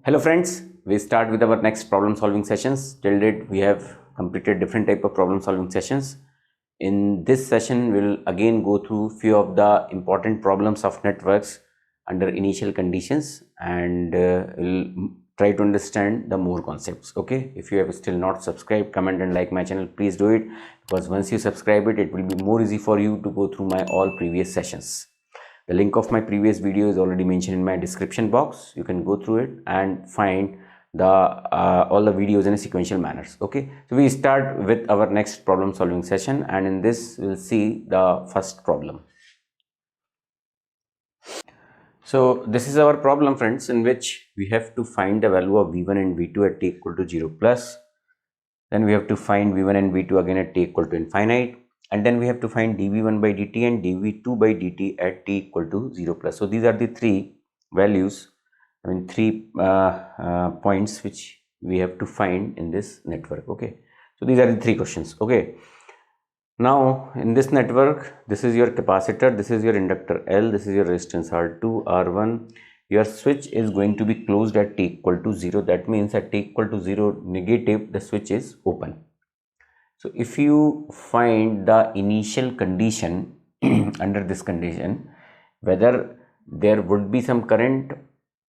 Hello friends, we start with our next problem solving sessions. Till date we have completed different type of problem solving sessions. In this session we'll again go through few of the important problems of networks under initial conditions, and we'll try to understand the more concepts. Okay, if you have still not subscribed, comment and like my channel, please do it, because once you subscribe it will be more easy for you to go through my all previous sessions. The link of my previous video is already mentioned in my description box. You can go through it and find the all the videos in a sequential manners. Okay, so we start with our next problem solving session, and in this we'll see the first problem. So this is our problem, friends, in which we have to find the value of v1 and v2 at t equal to 0 plus. Then we have to find v1 and v2 again at t equal to infinite, and then we have to find dv1 by dt and dv2 by dt at t equal to 0 plus. So these are the three values, three points which we have to find in this network. Okay, so these are the three questions. Okay, now in this network, this is your capacitor, this is your inductor L, this is your resistance R2, R1. Your switch is going to be closed at t equal to 0. That means at t equal to 0 negative, the switch is open. So if you find the initial condition under this condition, whether there would be some current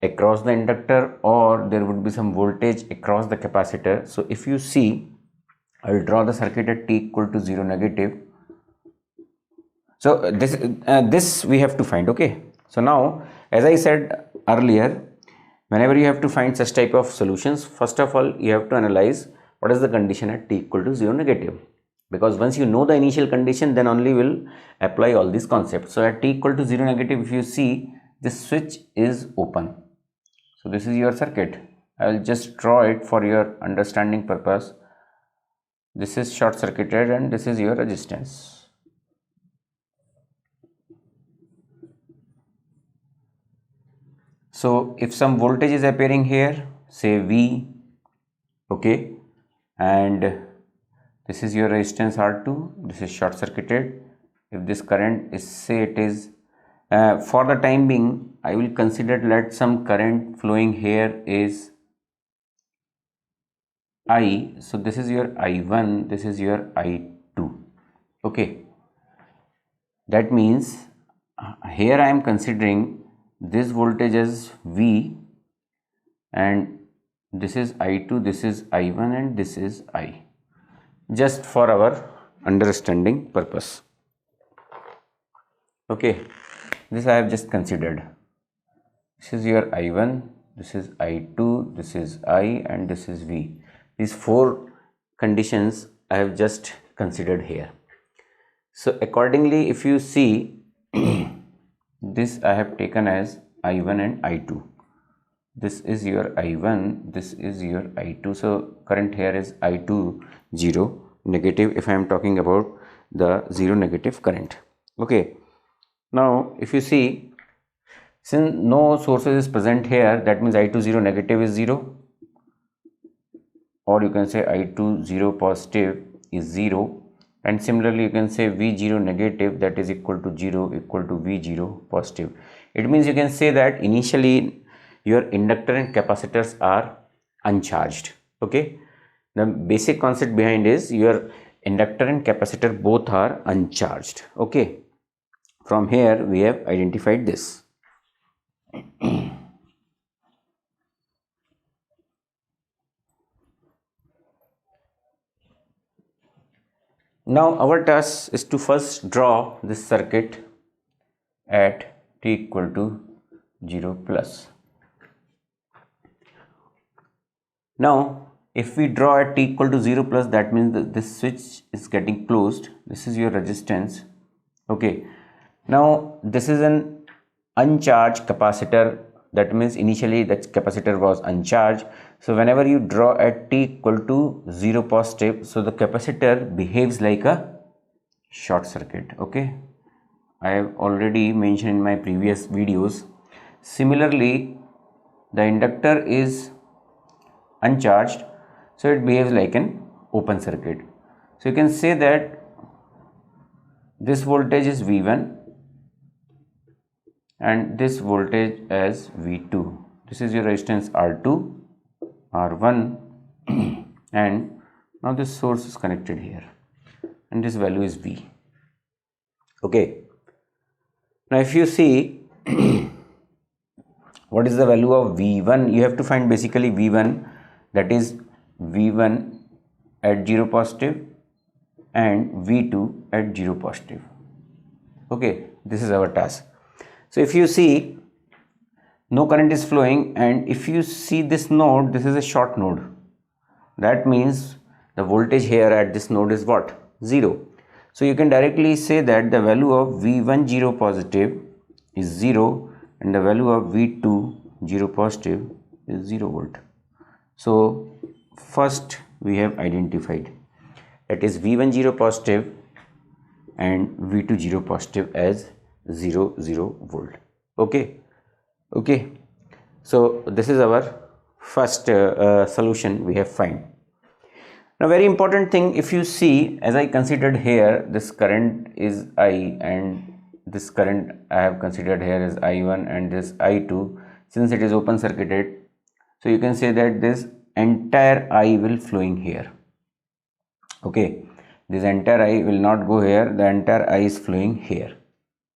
across the inductor or there would be some voltage across the capacitor. So if you see, I will draw the circuit at t equal to 0 negative. So this we have to find. Okay, so now as I said earlier, whenever you have to find such type of solutions, first of all you have to analyze what is the condition at t equal to 0 negative, because once you know the initial condition, then only will apply all these concepts. So at t equal to 0 negative, if you see, this switch is open. So this is your circuit. I will just draw it for your understanding purpose. This is short circuited and this is your resistance. So if some voltage is appearing here, say V, okay, and this is your resistance R2, this is short circuited. If this current is, say it is, for the time being, I will consider let some current flowing here is I. So this is your I1, this is your I2. Okay, that means here I am considering this voltage as V, and this is I2, this is I1, and this is I, just for our understanding purpose. Okay, this I have just considered. This is your I1, this is I2, this is I, and this is V. These four conditions I have just considered here. So accordingly, if you see, this I have taken as I1 and I2. This is your I1, this is your I2. So current here is I2 0 negative, if I am talking about the 0 negative current. Okay, now if you see, since no sources is present here, that means I2 0 negative is 0, or you can say I2 0 positive is 0, and similarly you can say V0 negative, that is equal to 0 equal to V0 positive. It means you can say that initially your inductor and capacitors are uncharged. Okay, the basic concept behind is your inductor and capacitor both are uncharged. Okay, from here we have identified this. Now our task is to first draw this circuit at t equal to 0 plus. Now if we draw at t equal to 0 plus, that means that this switch is getting closed. This is your resistance. Okay, now this is an uncharged capacitor, that means initially that capacitor was uncharged. So whenever you draw at t equal to 0 positive, so the capacitor behaves like a short circuit. Okay, I have already mentioned in my previous videos. Similarly, the inductor is uncharged, so it behaves like an open circuit. So you can say that this voltage is V1 and this voltage as V2. this is your resistance R2, R1 and now this source is connected here and this value is V. Okay. Now if you see what is the value of V1, you have to find basically V1, that is V1 at 0 positive and V2 at 0 positive. Okay, this is our task. So if you see no current is flowing, and if you see this node, this is a short node. That means the voltage here at this node is what? 0. So you can directly say that the value of V1 0 positive is 0 and the value of V2 0 positive is 0 volt. So first we have identified, that is V1 0 positive and V2 0 positive as 0 volt. Okay. Okay, so this is our first solution we have find. Now very important thing, if you see, as I considered here, this current is I and this current I have considered here is I1 and this I2, since it is open circuited, so you can say that this entire I will flowing here. Okay, this entire I will not go here, the entire I is flowing here.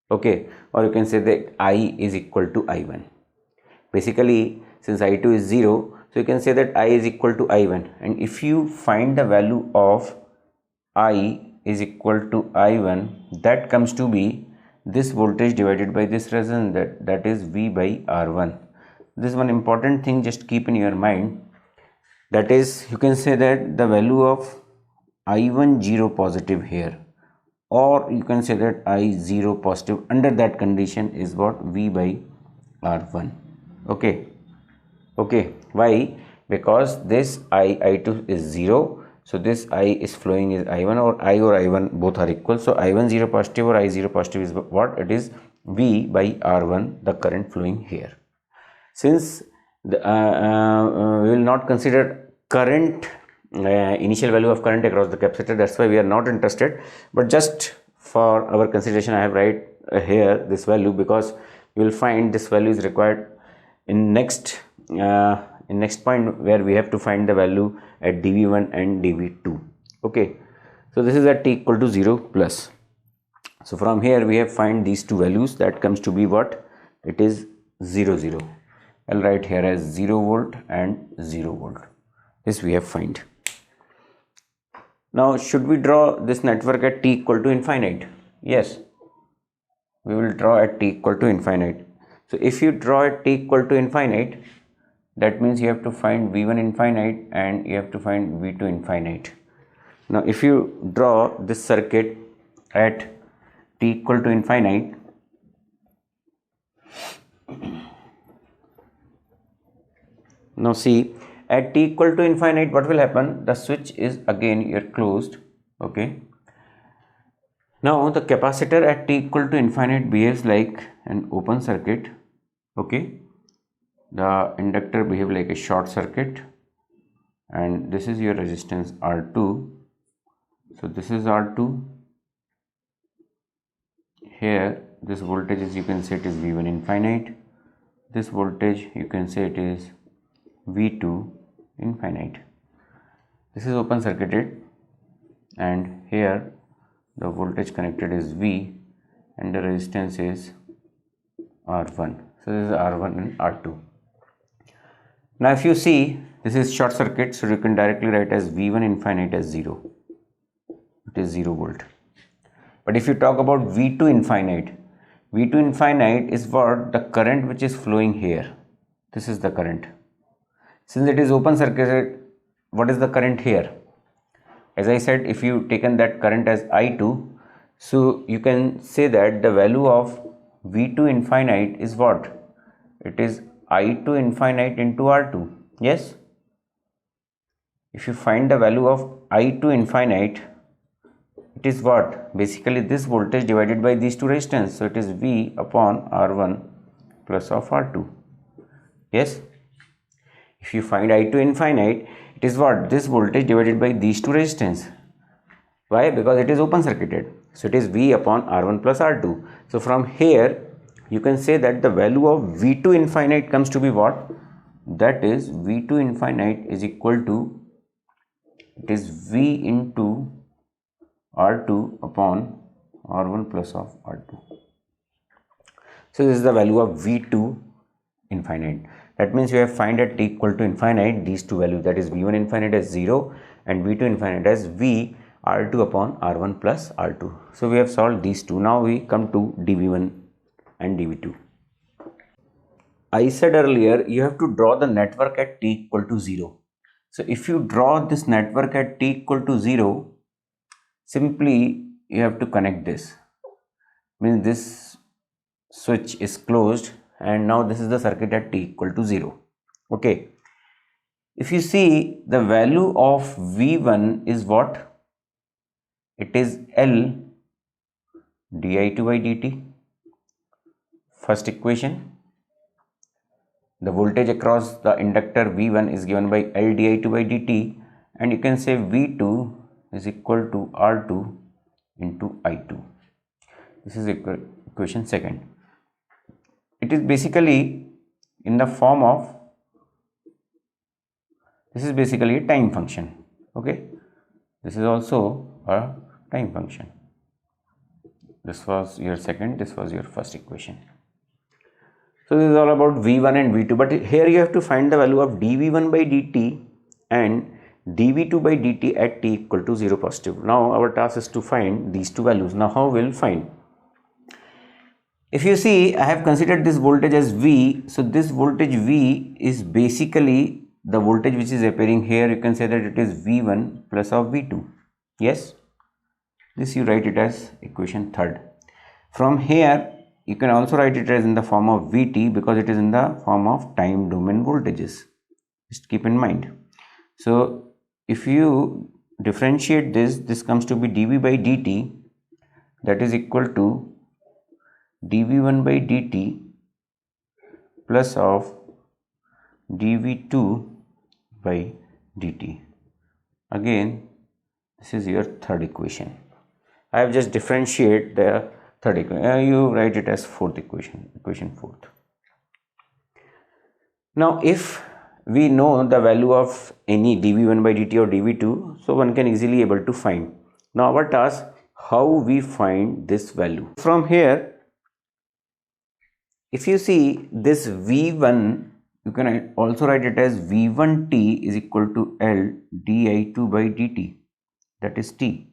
Okay, or you can say that I is equal to I1. Basically, since I2 is 0, so you can say that I is equal to I1, and if you find the value of I is equal to I1, that comes to be this voltage divided by this resistance, that is V by R1. This is one important thing, just keep in your mind, that is you can say that the value of I1 0 positive here, or you can say that I 0 positive under that condition is what? V by R1. Okay. Okay, why? Because this I2 is 0, so this I is flowing is I1, or I1 both are equal, so I1 0 positive or I 0 positive is what? It is V by R1, the current flowing here. Since the, we will not consider current, initial value of current across the capacitor, that's why we are not interested, but just for our consideration I have write here this value, because you will find this value is required in next point where we have to find the value at dV1 and dV2. Okay, so this is at t equal to 0 plus. So from here we have find these two values, that comes to be what? It is 0 0. I'll write here as 0 volt and 0 volt. This we have find. Now should we draw this network at t equal to infinite? Yes, we will draw at t equal to infinite. So if you draw at t equal to infinite, that means you have to find V1 infinite and you have to find V2 infinite. Now if you draw this circuit at t equal to infinite, now see, at t equal to infinite what will happen? The switch is again here closed. Okay, now the capacitor at t equal to infinite behaves like an open circuit. Okay, the inductor behave like a short circuit, and this is your resistance R2. So this is R2. Here this voltage is, you can say it is V1 infinite. This voltage you can say it is V2 infinite. This is open circuited, and here the voltage connected is V and the resistance is R1. So this is R1 and R2. Now if you see, this is short circuit, so you can directly write as V1 infinite as 0. It is 0 volt. But if you talk about V2 infinite, V2 infinite is what? The current which is flowing here. This is the current. Since it is open circuit, what is the current here? As I said, if you taken that current as I2, so you can say that the value of V2 infinite is what? It is I2 infinite into R2. Yes, if you find the value of I2 infinite, it is what? Basically this voltage divided by these two resistance, so it is V upon R1 plus of R2. Yes, if you find I2 infinite, it is what? This voltage divided by these two resistance. Why? Because it is open circuited, so it is V upon R1 plus R2. So from here you can say that the value of V2 infinite comes to be what? that is V2 infinite is equal to, it is V into R2 upon R1 plus of R2. So this is the value of V2 infinite. That means we have find at t equal to infinite these two values, that is V1 infinite as 0 and V2 infinite as V R2 upon R1 plus R2. So we have solved these two. Now we come to dV1 and dV2. I said earlier you have to draw the network at t equal to 0. So if you draw this network at t equal to 0, simply you have to connect this. Means this switch is closed and now this is the circuit at t equal to 0. Okay. If you see, the value of V1 is what? It is L di2 by dt. First equation. The voltage across the inductor V1 is given by L di2 by dt, and you can say V2 is equal to R2 into I2. This is equation second. It is basically in the form of, this is basically a time function. Okay, this is also a time function. This was your second, this was your first equation. So this is all about V1 and V2, but here you have to find the value of dV1 by dt and dV2 by dt at t equal to 0 positive. Now our task is to find these two values. Now how we'll find? If you see, I have considered this voltage as V. So this voltage V is basically the voltage which is appearing here. You can say that it is V1 plus of V2. Yes, this you write it as equation third. From here you can also write it as in the form of Vt, because it is in the form of time domain voltages. Just keep in mind. So if you differentiate this, this comes to be dV by dt, that is equal to dV1 by dt plus of dV2 by dt. Again, this is your third equation. I have just differentiate the third equation. You write it as fourth equation, equation fourth. Now if we know the value of any dV1 by dt or dV2, so one can easily able to find. Now our task, how we find this value. From here, if you see this V1, you can also write it as V1t is equal to L di2 by dt, that is t.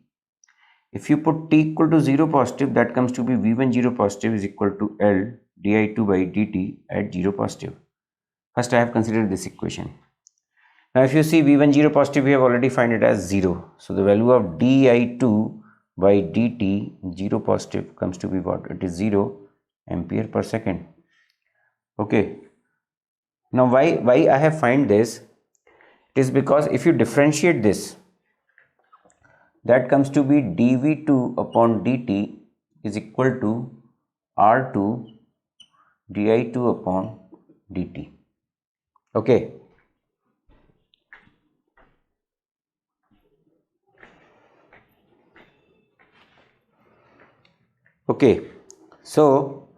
If you put t equal to 0 positive, that comes to be V1 0 positive is equal to L di2 by dt at 0 positive. First I have considered this equation. Now if you see V1 0 positive, we have already find it as 0. So the value of di2 by dt 0 positive comes to be what? It is 0 ampere per second. Okay. Now why I have find this? It is because if you differentiate this, that comes to be dV2 upon dt is equal to R2 di2 upon dt. Okay. Okay. So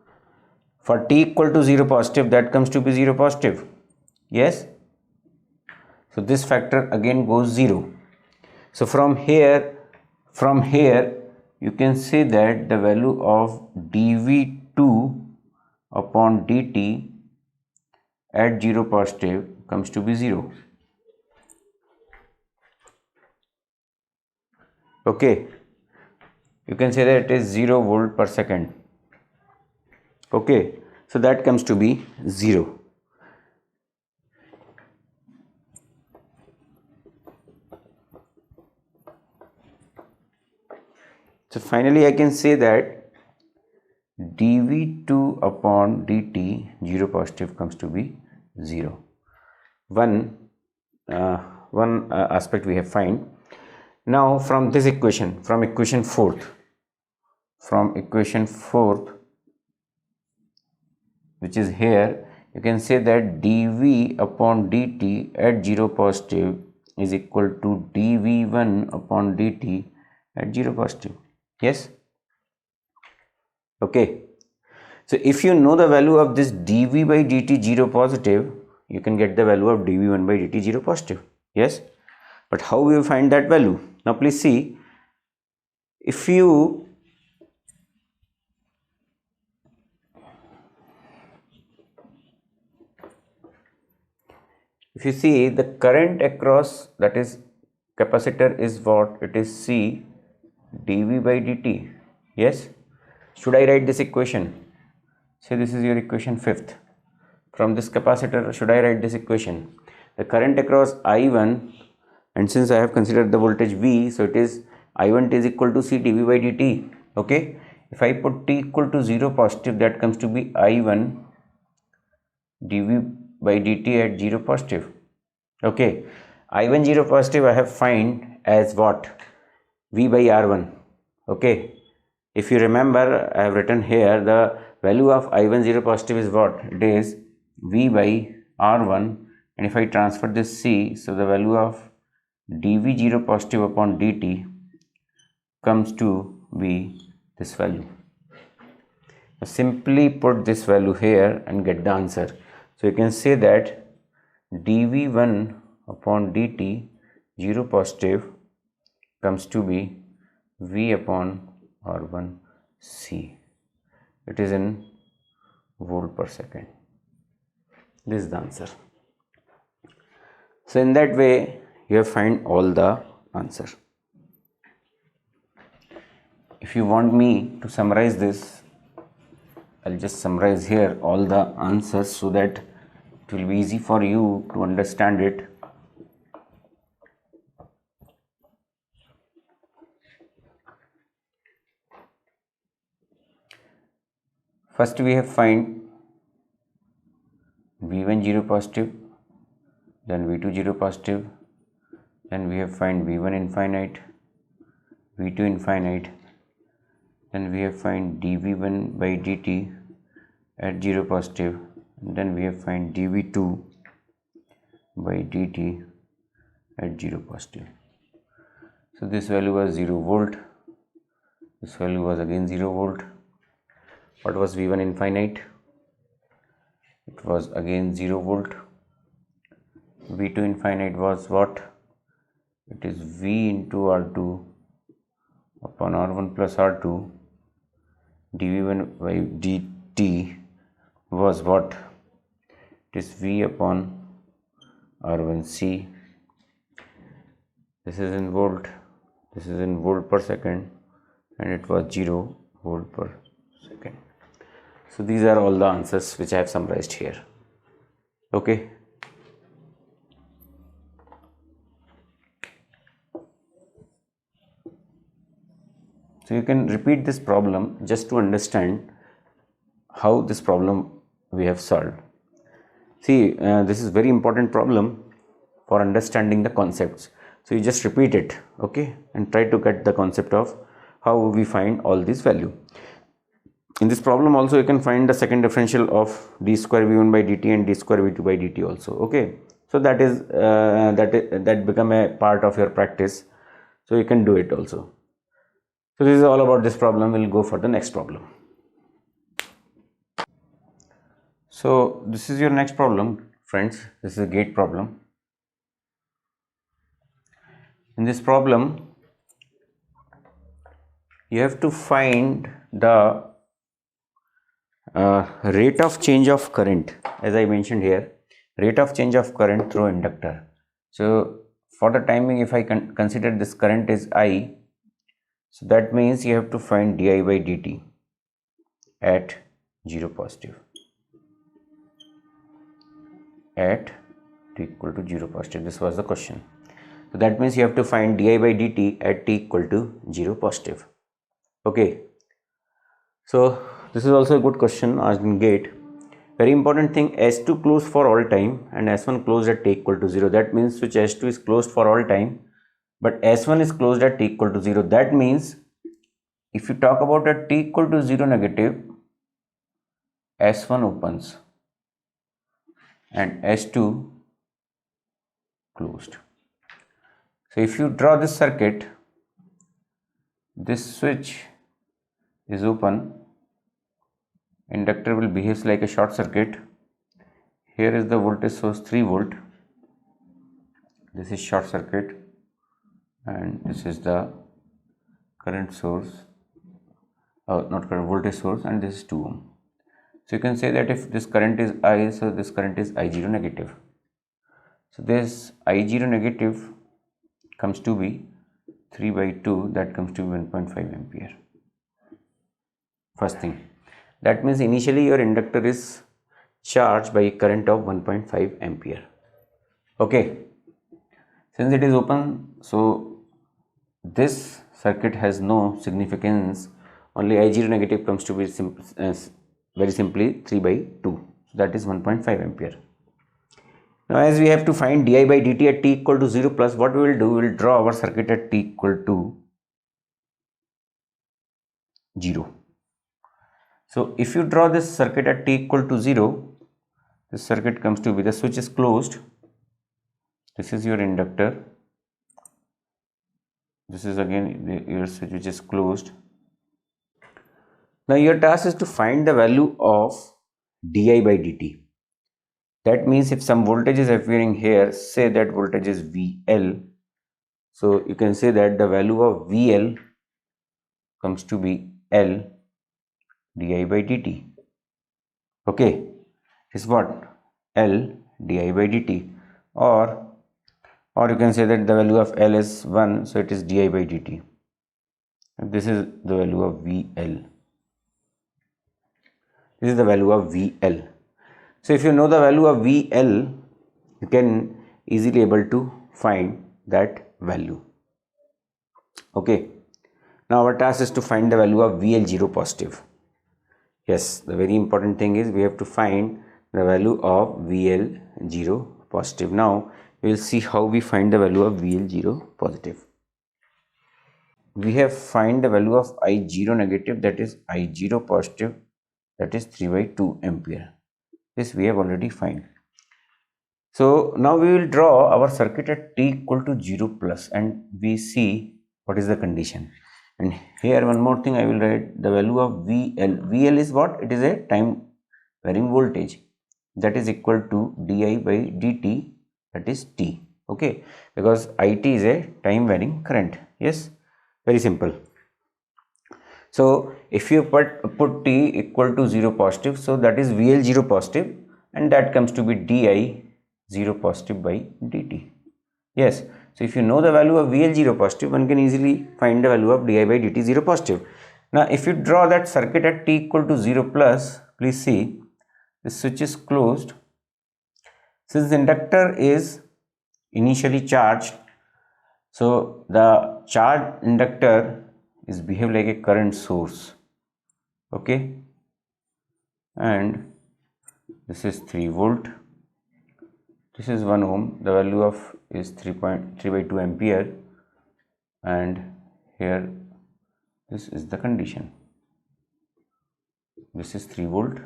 for t equal to 0 positive, that comes to be 0 positive. Yes. So this factor again goes 0. So from here you can say that the value of dV2 upon dt at 0 positive comes to be 0. Okay. You can say that it is 0 volt per second. Okay. So that comes to be 0. So finally I can say that dV2 upon dt 0 positive comes to be 0. One aspect we have find. Now from this equation, from equation fourth, which is here, you can say that dV upon dt at 0 positive is equal to dV1 upon dt at 0 positive. Yes. Okay. So if you know the value of this dV by dt 0 positive, you can get the value of dV1 by dt 0 positive. Yes, but how we will find that value? Now please see, if you see the current across that is capacitor is what? It is C dV by dt. Yes, should I write this equation? Say this is your equation 5th. From this capacitor, should I write this equation? The current across I1, and since I have considered the voltage V, so it is I1 is equal to C dV by dt. Okay, if I put t equal to 0 positive, that comes to be I1 dV by dt at 0 positive. Okay, I1 0 positive I have find as what? V by R1. Okay, if you remember, I have written here the value of I1 0 positive is what? It is V by R1, and if I transfer this C, so the value of dV 0 positive upon dt comes to be this value. Now simply put this value here and get the answer. So you can say that dV1 upon dt 0 positive comes to be V upon R1 C. It is in volt per second. This is the answer. So in that way you have find all the answer. If you want me to summarize this, I'll just summarize here all the answers so that it will be easy for you to understand it. First we have find V1 0 positive, then V2 0 positive, then we have find V1 infinite, V2 infinite, then we have find dV1 by dt at 0 positive, and then we have find dV2 by dt at 0 positive. So this value was 0 volt, this value was again 0 volt. What was V1 infinite? It was again 0 volt. V2 infinite was what? It is V into R2 upon R1 plus R2. dV1 by dt was what? It is V upon R1C. This is in volt, this is in volt per second, and it was 0 volt per second. So these are all the answers which I have summarized here. Okay. So you can repeat this problem just to understand how this problem we have solved. See, this is very important problem for understanding the concepts. So you just repeat it, okay, and try to get the concept of how we find all these value. In this problem also you can find the second differential of d square v1 by dt and d square v2 by dt also. Okay, so that is that become a part of your practice, so you can do it also. So this is all about this problem. We'll go for the next problem. So this is your next problem, friends. This is a gate problem. In this problem you have to find the rate of change of current, as I mentioned here, rate of change of current through inductor. So for the timing, if I consider this current is I, so that means you have to find di by dt at 0 positive, at t equal to 0 positive. This was the question. So that means you have to find di by dt at t equal to 0 positive. Okay, so this is also a good question asked in gate. Very important thing, S2 closed for all time and S1 closed at t equal to 0. That means switch S2 is closed for all time, but S1 is closed at t equal to 0. That means if you talk about at t equal to 0 negative, S1 opens and S2 closed. So if you draw this circuit, this switch is open, inductor will behave like a short circuit. here is the voltage source 3 volt, this is short circuit, and this is the current source, not current, voltage source, and this is 2 ohm. So you can say that if this current is I, so this current is I0 negative. So this I0 negative comes to be 3 by 2, that comes to 1.5 ampere. First thing, that means initially your inductor is charged by a current of 1.5 ampere. Okay, since it is open, so this circuit has no significance, only I0 negative comes to be very simply 3 by 2, so that is 1.5 ampere. Now as we have to find di by dt at t equal to 0 plus, what we will do, we will draw our circuit at t equal to 0. So if you draw this circuit at t equal to 0, this circuit comes to be, the switch is closed, this is your inductor, this is again your switch which is closed. Now your task is to find the value of di by dt. That means if some voltage is appearing here, say that voltage is VL, so you can say that the value of VL comes to be L di by dt. Okay, is what? L di by dt, or you can say that the value of L is 1, so it is di by dt. This is the value of VL. This is the value of VL. So if you know the value of VL, you can easily able to find that value. Okay. Now our task is to find the value of VL0 positive. Yes, the very important thing is we have to find the value of VL0 positive. Now we will see how we find the value of VL0 positive. We have find the value of I0 negative, that is I0 positive, that is 3 by 2 ampere. This we have already find. So now we will draw our circuit at t equal to 0 plus, and we see what is the condition. And here one more thing I will write, the value of VL. VL is what? It is a time varying voltage, that is equal to di by dt, that is t. Okay, because it is a time varying current. Yes, very simple. So if you put t equal to 0 positive, so that is VL0 positive, and that comes to be di 0 positive by dt. Yes, so if you know the value of VL0 positive, one can easily find the value of di by dt 0 positive. Now if you draw that circuit at t equal to 0 plus, please see the switch is closed. Since the inductor is initially charged, so the charged inductor is behave like a current source. Okay, and this is 3 volt, this is 1 ohm, the value of is 3.3 by 2 ampere, and here this is the condition, this is 3 volt,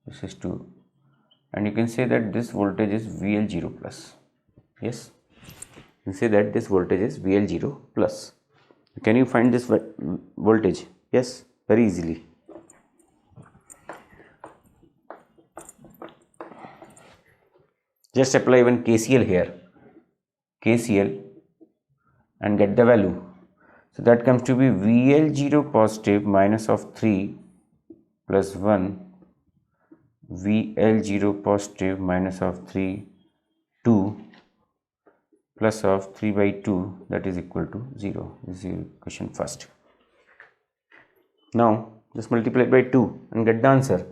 this is 2, and you can say that this voltage is VL0 plus. Yes, you can say that this voltage is VL0 plus. Can you find this voltage? Yes, very easily. Just apply even KCL here, KCL, and get the value. So that comes to be VL0 positive minus of 3 plus 1, VL0 positive minus of 3, 2 plus of 3 by 2, that is equal to 0. This is your question first. Now just multiply it by 2 and get the answer.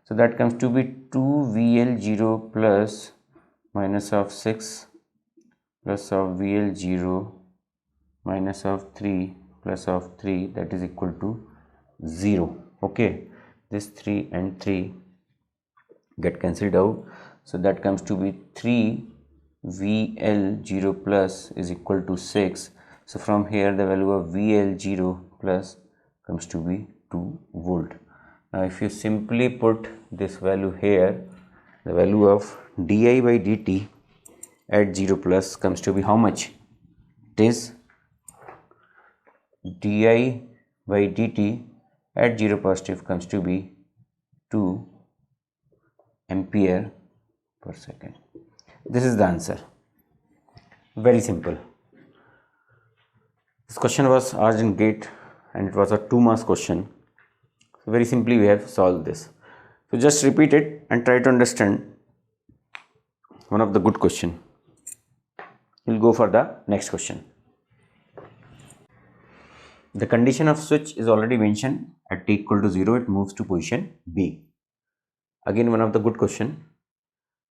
So that comes to be 2 VL0 plus minus of 6 plus of VL0 minus of 3 plus of 3, that is equal to 0. Okay, this 3 and 3 get cancelled out, so that comes to be 3 VL0 plus is equal to 6. So from here the value of VL0 plus comes to be 2 volt. Now if you simply put this value here, the value of di by dt at 0 plus comes to be how much? It is di by dt at 0 positive comes to be 2 ampere per second. This is the answer. Very simple. This question was asked in GATE and it was a 2 marks question. So very simply we have solved this. So just repeat it and try to understand one of the good question. We'll go for the next question. The condition of switch is already mentioned. At t equal to 0, it moves to position B. Again, one of the good question.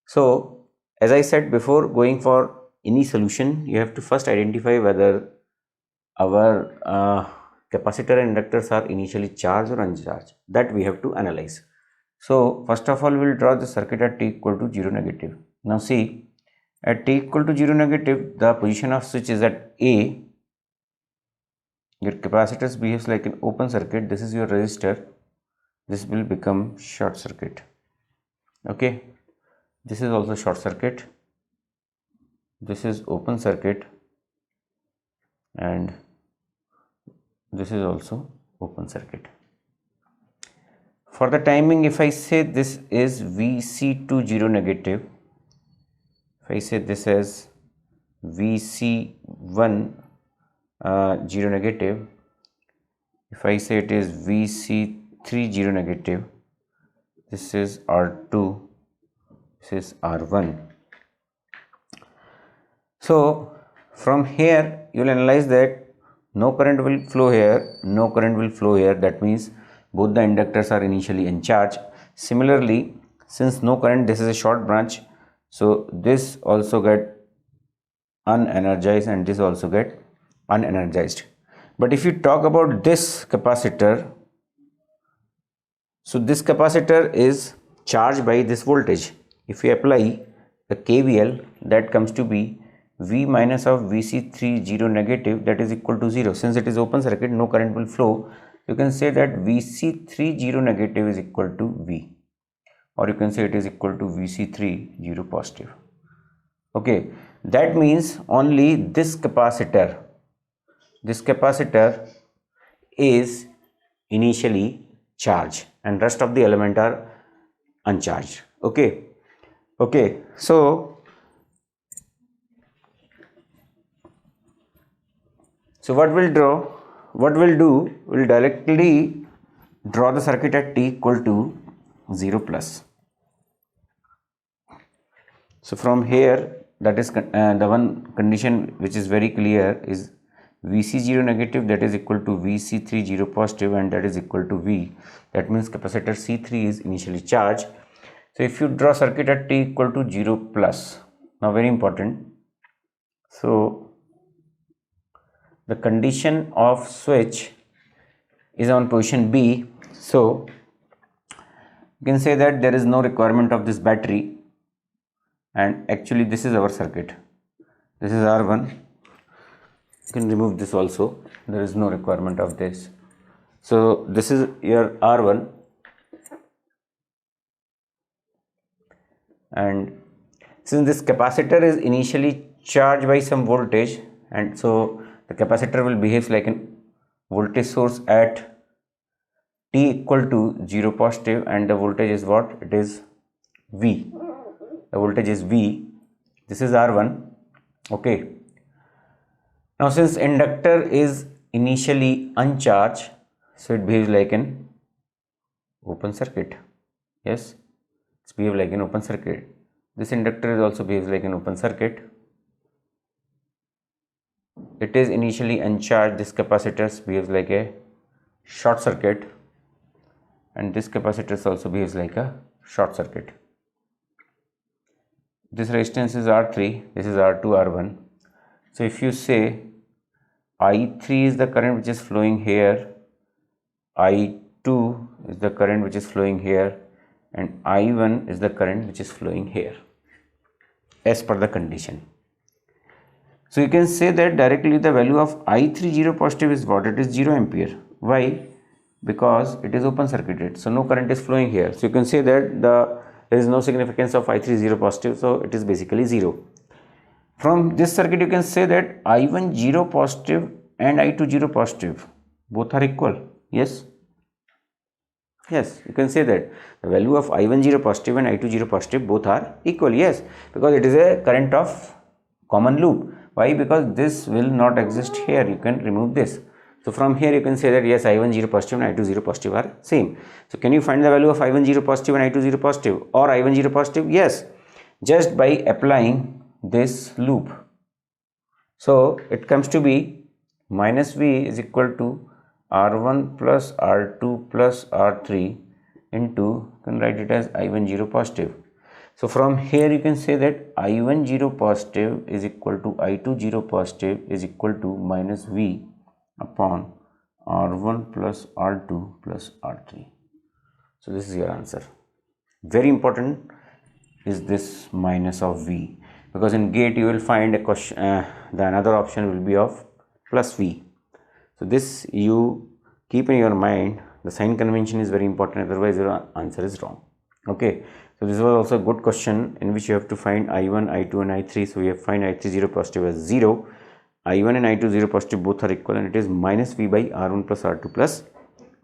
So, as I said before, going for any solution, you have to first identify whether our capacitor and inductors are initially charged or uncharged. That we have to analyze. So, first of all, we will draw the circuit at t equal to 0 negative. Now, see, at t equal to 0 negative, the position of switch is at A. Your capacitors behaves like an open circuit. This is your resistor. This will become short circuit. Okay. This is also short circuit. This is open circuit. And this is also open circuit. For the timing, if I say this is VC2 0 negative, if I say this as VC1 0 negative, if I say it is VC3 0 negative, this is R2, this is R1. So from here you will analyze that no current will flow here, no current will flow here. That means both the inductors are initially uncharged. Similarly, since no current, this is a short branch, so this also get unenergized and this also get unenergized. But if you talk about this capacitor, so this capacitor is charged by this voltage. If you apply the KVL, that comes to be V minus of VC3 0 negative, that is equal to 0. Since it is open circuit, no current will flow. You can say that VC3 0 negative is equal to V, or you can say it is equal to VC3 0 positive. Okay, that means only this capacitor is initially charged and rest of the element are uncharged. Okay, so what we'll do, we'll directly draw the circuit at t equal to 0 plus. So from here, that is the one condition which is very clear is VC0 negative, that is equal to VC3 0 positive, and that is equal to V. That means capacitor C3 is initially charged. So if you draw circuit at t equal to 0 plus, now very important. So the condition of switch is on position B. So you can say that there is no requirement of this battery, and actually this is our circuit. This is R1. You can remove this also. There is no requirement of this. So this is your R1, and since this capacitor is initially charged by some voltage, and so the capacitor will behave like a voltage source at t equal to 0 positive, and the voltage is what? It is V. The voltage is V. This is R1. Okay. Now since inductor is initially uncharged, so it behaves like an open circuit. Yes, it's behave like an open circuit. This inductor is also behaves like an open circuit. It is initially uncharged. This capacitor behaves like a short circuit, and this capacitor also behaves like a short circuit. This resistance is R3, this is R2, R1. So if you say I3 is the current which is flowing here, I2 is the current which is flowing here, and I1 is the current which is flowing here as per the condition. So you can say that directly the value of I3 0 positive is what? It is 0 ampere. Why? Because it is open circuited, so no current is flowing here. So you can say that there is no significance of I3 0 positive, so it is basically 0. From this circuit you can say that I1 0 positive and I2 0 positive, both are equal. Yes. Yes, you can say that the value of I10 positive and I20 positive both are equal. Yes, because it is a current of common loop. Why? Because this will not exist here. You can remove this. So from here you can say that yes, I10 positive and I20 positive are same. So can you find the value of I10 positive and I20 positive or I10 positive? Yes, just by applying this loop. So it comes to be minus V is equal to R1 plus R2 plus R3 into, you can write it as I10 positive. So from here you can say that I10 positive is equal to I20 positive is equal to minus V upon R1 plus R2 plus R3. So this is your answer. Very important is this minus of V, because in gate you will find a question, the another option will be of plus V. So this you keep in your mind. The sign convention is very important, otherwise your answer is wrong. Okay, so this was also a good question in which you have to find I1, I2 and I3. So we have find I30 positive as 0, I1 and I20 positive both are equal, and it is minus V by R1 plus R2 plus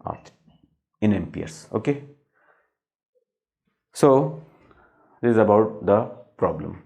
R3 in amperes. Okay, so this is about the problem.